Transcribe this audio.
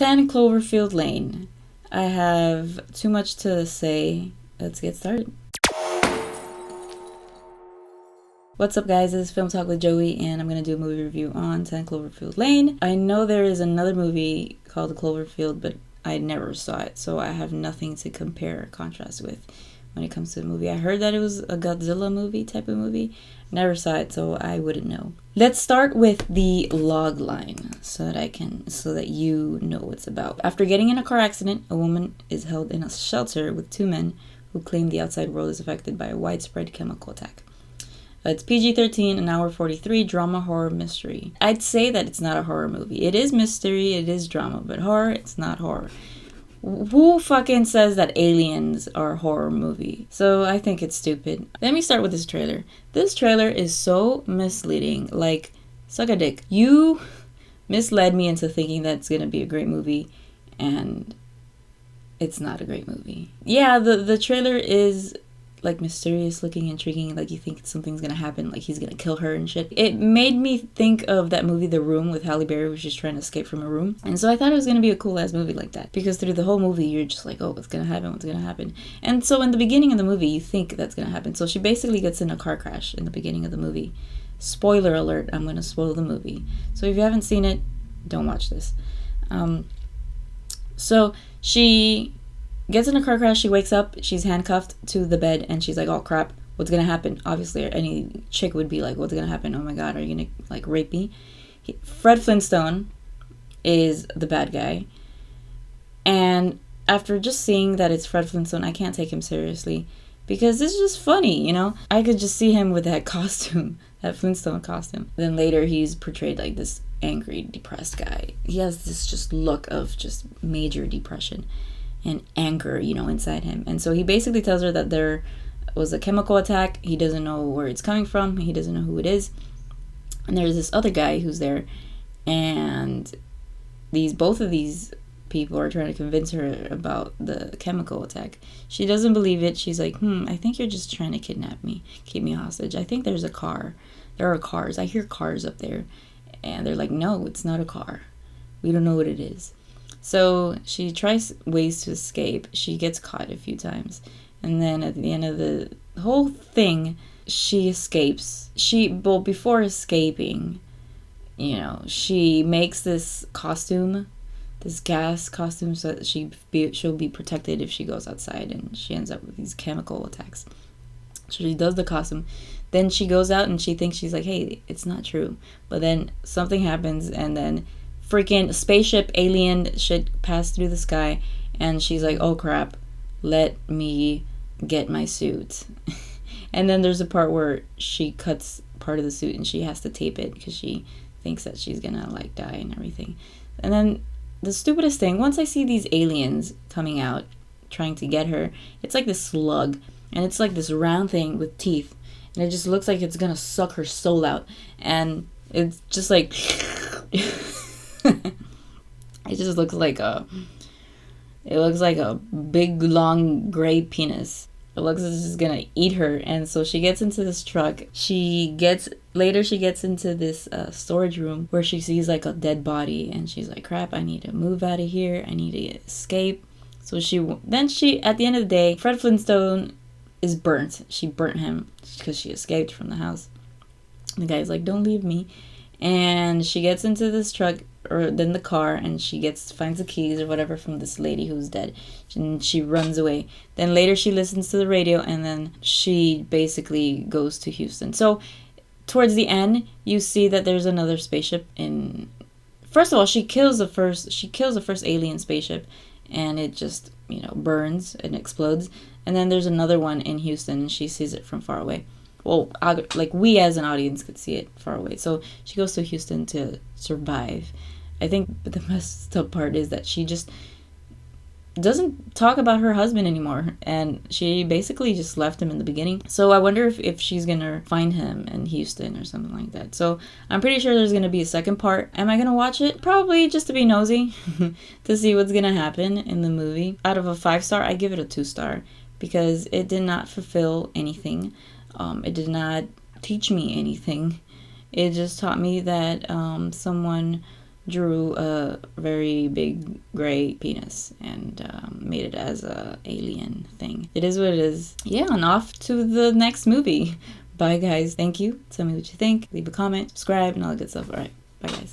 10 Cloverfield Lane. I have too much to say. Let's get started. What's up, guys? This is Film Talk with Joey, and I'm going to do a movie review on 10 Cloverfield Lane. I know there is another movie called Cloverfield, but I never saw it, so I have nothing to compare or contrast with when it comes to the movie. I heard that it was a Godzilla movie type of movie. Never saw it, so I wouldn't know. Let's start with the log line so that you know what it's about. After getting in a car accident, a woman is held in a shelter with two men who claim the outside world is affected by a widespread chemical attack. It's PG-13, an hour 43, drama, horror, mystery. I'd say that it's not a horror movie. It is mystery, it is drama, but horror, it's not horror. Who fucking says that Aliens are a horror movie? So I think it's stupid. Let me start with this trailer. This trailer is so misleading. Like, suck a dick. You misled me into thinking that it's gonna be a great movie, and it's not a great movie. Yeah, the trailer is like mysterious looking, intriguing, like you think something's gonna happen, like he's gonna kill her and shit. It made me think of that movie The Room with Halle Berry, where she's trying to escape from a room. And so I thought it was gonna be a cool ass movie like that, because through the whole movie you're just like, oh, what's gonna happen? And so in the beginning of the movie you think that's gonna happen. So she basically gets in a car crash in the beginning of the movie. Spoiler alert, I'm gonna spoil the movie. So if you haven't seen it, don't watch this. So she gets in a car crash, she wakes up, she's handcuffed to the bed, and she's like, oh crap, what's gonna happen? Obviously, any chick would be like, what's gonna happen? Oh my god, are you gonna, like, rape me? Fred Flintstone is the bad guy. And after just seeing that it's Fred Flintstone, I can't take him seriously, because it's just funny, you know? I could just see him with that costume, that Flintstone costume. Then later he's portrayed like this angry, depressed guy. He has this just look of just major depression and anger, you know, inside him. And so he basically tells her that there was a chemical attack. He doesn't know where it's coming from. He doesn't know who it is. And there's this other guy who's there. And both of these people are trying to convince her about the chemical attack. She doesn't believe it. She's like, I think you're just trying to kidnap me, keep me hostage. I think there's a car. There are cars. I hear cars up there. And they're like, no, it's not a car. We don't know what it is. So she tries ways to escape. She gets caught a few times. And then at the end of the whole thing, she escapes. Before escaping, you know, she makes this costume, this gas costume, so that she'll be protected if she goes outside, and she ends up with these chemical attacks. So she does the costume. Then she goes out and she thinks, she's like, hey, it's not true. But then something happens, and then freaking spaceship alien shit passed through the sky, and she's like, oh crap, let me get my suit. And then there's a part where she cuts part of the suit and she has to tape it because she thinks that she's gonna like die and everything. And then the stupidest thing, once I see these aliens coming out trying to get her, it's like this slug, and it's like this round thing with teeth, and it just looks like it's gonna suck her soul out, and it's just like it just looks like a big long gray penis. It looks like it's just gonna eat her. And so she gets into this truck. She gets into this storage room where she sees like a dead body, and she's like, crap, I need to move out of here, I need to escape. So at the end of the day, Fred Flintstone is burnt. She burnt him because she escaped from the house. The guy's like, don't leave me. And she gets into this truck, or then the car, and she finds the keys or whatever from this lady who's dead, and she runs away. Then later she listens to the radio, and then she basically goes to Houston. So towards the end, you see that there's another spaceship in. First of all, she kills the first alien spaceship, and it just, you know, burns and explodes. And then there's another one in Houston, and she sees it from far away. Well, like, we as an audience could see it far away. So she goes to Houston to survive. I think the messed up part is that she just doesn't talk about her husband anymore, and she basically just left him in the beginning. So I wonder if she's gonna find him in Houston or something like that. So I'm pretty sure there's gonna be a second part. Am I gonna watch it? Probably, just to be nosy to see what's gonna happen in the movie. Out of a 5-star, I give it a 2-star, because it did not fulfill anything. It did not teach me anything. It just taught me that someone drew a very big gray penis and made it as a alien thing. It is what it is. Yeah, and off to the next movie. Bye, guys. Thank you. Tell me what you think. Leave a comment, subscribe, and all that good stuff. All right. Bye, guys.